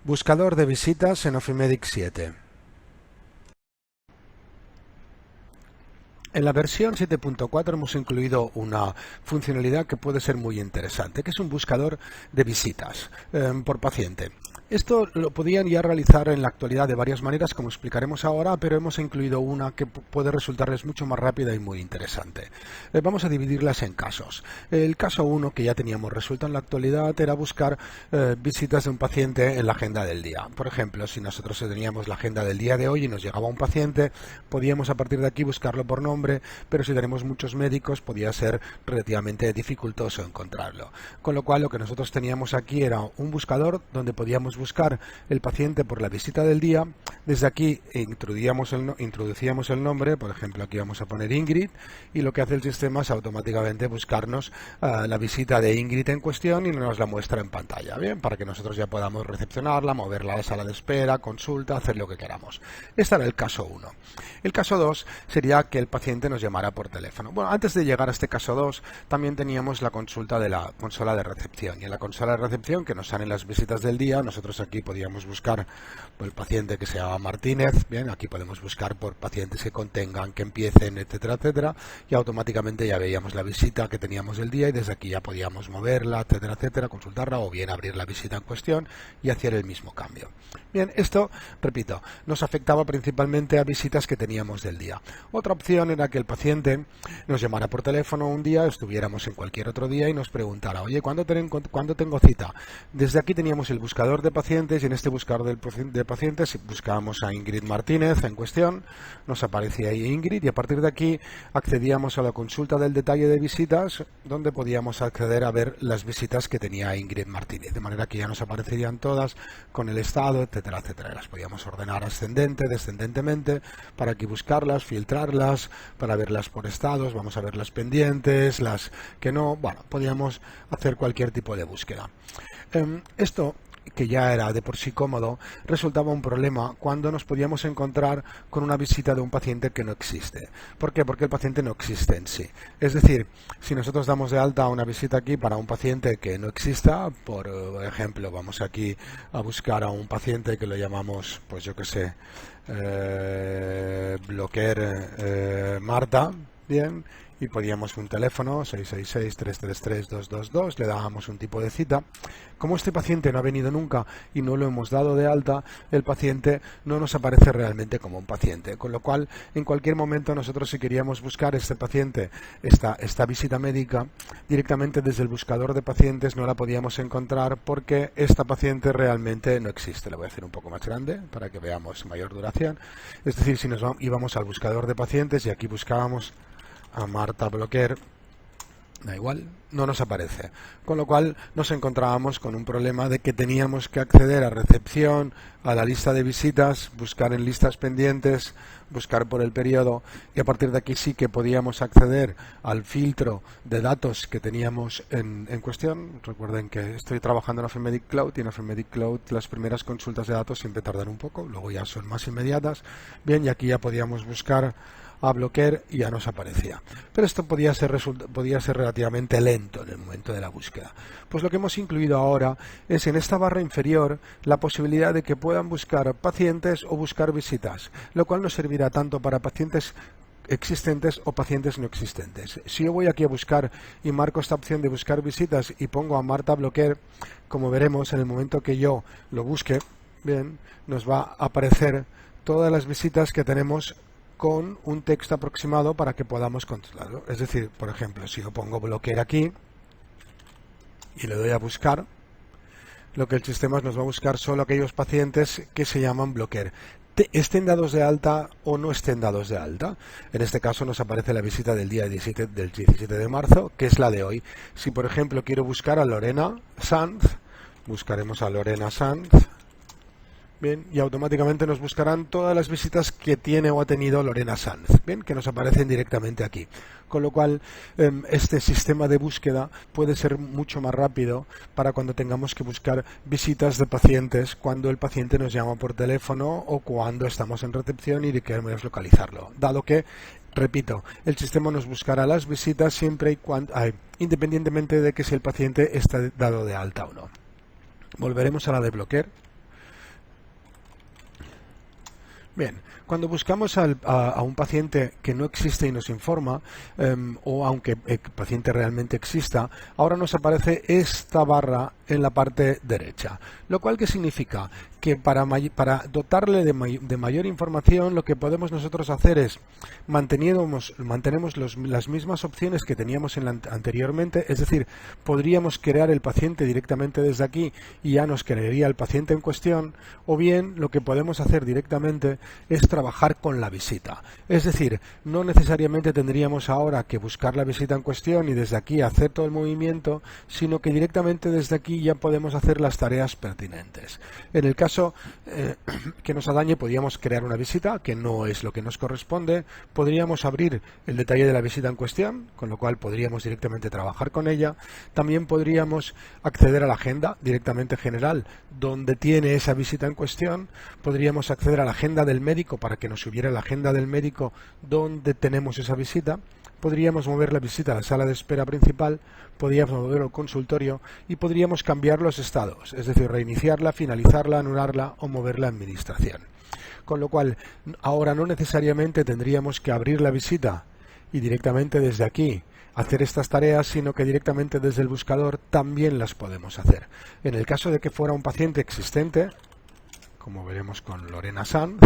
Buscador de visitas en Ofimedic 7. En la versión 7.4 hemos incluido una funcionalidad que puede ser muy interesante, que es un buscador de visitas por paciente. Esto lo podían ya realizar en la actualidad de varias maneras, como explicaremos ahora, pero hemos incluido una que puede resultarles mucho más rápida y muy interesante. Vamos a dividirlas en casos. El caso 1, que ya teníamos resuelto en la actualidad, era buscar visitas de un paciente en la agenda del día. Por ejemplo, si nosotros teníamos la agenda del día de hoy y nos llegaba un paciente, podíamos a partir de aquí buscarlo por nombre, pero si tenemos muchos médicos podía ser relativamente dificultoso encontrarlo. Con lo cual, lo que nosotros teníamos aquí era un buscador donde podíamos buscar el paciente por la visita del día. Desde aquí introducíamos el nombre, por ejemplo aquí vamos a poner Ingrid, y lo que hace el sistema es automáticamente buscarnos la visita de Ingrid en cuestión y nos la muestra en pantalla, bien, para que nosotros ya podamos recepcionarla, moverla a la sala de espera, consulta, hacer lo que queramos. Este era el caso 1. El caso 2 sería que el paciente nos llamara por teléfono. Bueno, antes de llegar a este caso 2, también teníamos la consulta de la consola de recepción, y en la consola de recepción, que nos salen las visitas del día, nosotros aquí podíamos buscar por el paciente que se llama Martínez. Bien, aquí podemos buscar por pacientes que contengan, que empiecen, etcétera, etcétera, y automáticamente ya veíamos la visita que teníamos del día y desde aquí ya podíamos moverla, etcétera, etcétera, consultarla o bien abrir la visita en cuestión y hacer el mismo cambio. Bien, esto, repito, nos afectaba principalmente a visitas que teníamos del día. Otra opción era que el paciente nos llamara por teléfono un día, estuviéramos en cualquier otro día y nos preguntara: oye, ¿cuándo tengo cita? Desde aquí teníamos el buscador de pacientes y en este buscador de pacientes, si buscábamos a Ingrid Martínez en cuestión, nos aparecía ahí Ingrid y a partir de aquí accedíamos a la consulta del detalle de visitas, donde podíamos acceder a ver las visitas que tenía Ingrid Martínez, de manera que ya nos aparecerían todas con el estado, etcétera, etcétera. Las podíamos ordenar ascendente, descendentemente, para aquí buscarlas, filtrarlas, para verlas por estados, vamos a ver las pendientes, las que no, bueno, podíamos hacer cualquier tipo de búsqueda. Esto, que ya era de por sí cómodo, resultaba un problema cuando nos podíamos encontrar con una visita de un paciente que no existe. ¿Por qué? Porque el paciente no existe en sí. Es decir, si nosotros damos de alta una visita aquí para un paciente que no exista, por ejemplo, vamos aquí a buscar a un paciente que lo llamamos, pues yo que sé, Bloquer Marta, bien, y podíamos un teléfono 666-333-222, le dábamos un tipo de cita. Como este paciente no ha venido nunca y no lo hemos dado de alta, el paciente no nos aparece realmente como un paciente, con lo cual en cualquier momento nosotros, si queríamos buscar este paciente, esta visita médica, directamente desde el buscador de pacientes no la podíamos encontrar porque esta paciente realmente no existe. Le voy a hacer un poco más grande para que veamos mayor duración. Es decir, si íbamos al buscador de pacientes y aquí buscábamos a Marta Bloquer, da igual, no nos aparece. Con lo cual nos encontrábamos con un problema de que teníamos que acceder a recepción, a la lista de visitas, buscar en listas pendientes, buscar por el periodo, y a partir de aquí sí que podíamos acceder al filtro de datos que teníamos en cuestión. Recuerden que estoy trabajando en Ofimedic Cloud y en Ofimedic Cloud las primeras consultas de datos siempre tardan un poco, luego ya son más inmediatas. Bien, y aquí ya podíamos buscar a Bloquer y ya nos aparecía. Pero esto podía ser relativamente lento en el momento de la búsqueda. Pues lo que hemos incluido ahora es en esta barra inferior la posibilidad de que puedan buscar pacientes o buscar visitas, lo cual nos servirá tanto para pacientes existentes o pacientes no existentes. Si yo voy aquí a buscar y marco esta opción de buscar visitas y pongo a Marta Bloquer, como veremos en el momento que yo lo busque, bien, nos va a aparecer todas las visitas que tenemos con un texto aproximado para que podamos controlarlo. Es decir, por ejemplo, si yo pongo Bloquer aquí y le doy a buscar, lo que el sistema nos va a buscar son aquellos pacientes que se llaman Bloquer, estén dados de alta o no estén dados de alta. En este caso nos aparece la visita del día 17 de marzo, que es la de hoy. Si por ejemplo quiero buscar a Lorena Sanz, buscaremos a Lorena Sanz. Bien, y automáticamente nos buscarán todas las visitas que tiene o ha tenido Lorena Sanz, bien, que nos aparecen directamente aquí. Con lo cual, este sistema de búsqueda puede ser mucho más rápido para cuando tengamos que buscar visitas de pacientes, cuando el paciente nos llama por teléfono o cuando estamos en recepción y queremos localizarlo. Dado que, repito, el sistema nos buscará las visitas siempre y cuando, independientemente de que si el paciente está dado de alta o no. Volveremos a la de Bloquer. Bien, cuando buscamos a un paciente que no existe y nos informa, o aunque el paciente realmente exista, ahora nos aparece esta barra en la parte derecha. Lo cual, ¿qué significa? Que para dotarle de mayor información, lo que podemos nosotros hacer es mantenemos las mismas opciones que teníamos anteriormente, es decir, podríamos crear el paciente directamente desde aquí y ya nos crearía el paciente en cuestión, o bien lo que podemos hacer directamente es trabajar con la visita. Es decir, no necesariamente tendríamos ahora que buscar la visita en cuestión y desde aquí hacer todo el movimiento, sino que directamente desde aquí ya podemos hacer las tareas pertinentes. En el caso que nos atañe, podríamos crear una visita, que no es lo que nos corresponde, podríamos abrir el detalle de la visita en cuestión, con lo cual podríamos directamente trabajar con ella. También podríamos acceder a la agenda directamente general, donde tiene esa visita en cuestión. Podríamos acceder a la agenda del médico para que nos subiera la agenda del médico donde tenemos esa visita. Podríamos mover la visita a la sala de espera principal, podríamos mover al consultorio y podríamos cambiar los estados, es decir, reiniciarla, finalizarla, anularla o moverla a administración. Con lo cual, ahora no necesariamente tendríamos que abrir la visita y directamente desde aquí hacer estas tareas, sino que directamente desde el buscador también las podemos hacer. En el caso de que fuera un paciente existente, como veremos con Lorena Sanz,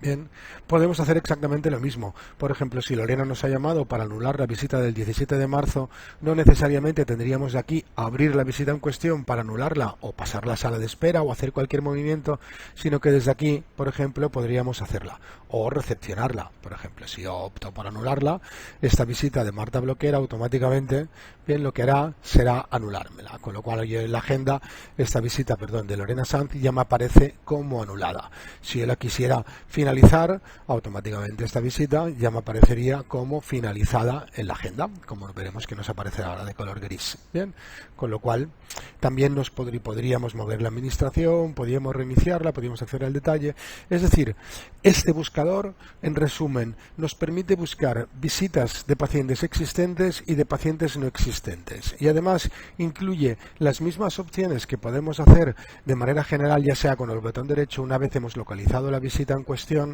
bien, podemos hacer exactamente lo mismo. Por ejemplo, si Lorena nos ha llamado para anular la visita del 17 de marzo, no necesariamente tendríamos de aquí abrir la visita en cuestión para anularla o pasar la sala de espera o hacer cualquier movimiento, sino que desde aquí, por ejemplo, podríamos hacerla o recepcionarla. Por ejemplo, si yo opto por anularla, esta visita de Marta Bloquera automáticamente, bien, lo que hará será anulármela, con lo cual yo en la agenda esta visita, de Lorena Sanz ya me aparece como anulada. Si yo la quisiera finalizar, automáticamente esta visita ya me aparecería como finalizada en la agenda, como veremos que nos aparece ahora de color gris. Bien, con lo cual también podríamos mover la administración, podríamos reiniciarla, podríamos acceder al detalle. Es decir, este buscador, en resumen, nos permite buscar visitas de pacientes existentes y de pacientes no existentes. Y además incluye las mismas opciones que podemos hacer de manera general, ya sea con el botón derecho una vez hemos localizado la visita en cuestión,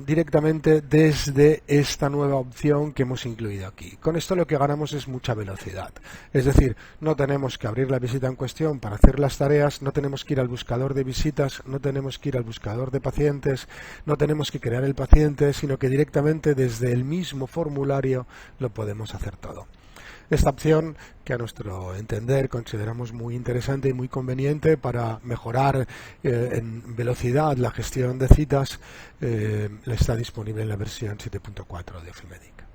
directamente desde esta nueva opción que hemos incluido aquí. Con esto lo que ganamos es mucha velocidad. Es decir, no tenemos que abrir la visita en cuestión para hacer las tareas, no tenemos que ir al buscador de visitas, no tenemos que ir al buscador de pacientes, no tenemos que crear el paciente, sino que directamente desde el mismo formulario lo podemos hacer todo. Esta opción, que a nuestro entender consideramos muy interesante y muy conveniente para mejorar en velocidad la gestión de citas, está disponible en la versión 7.4 de Ofimedic.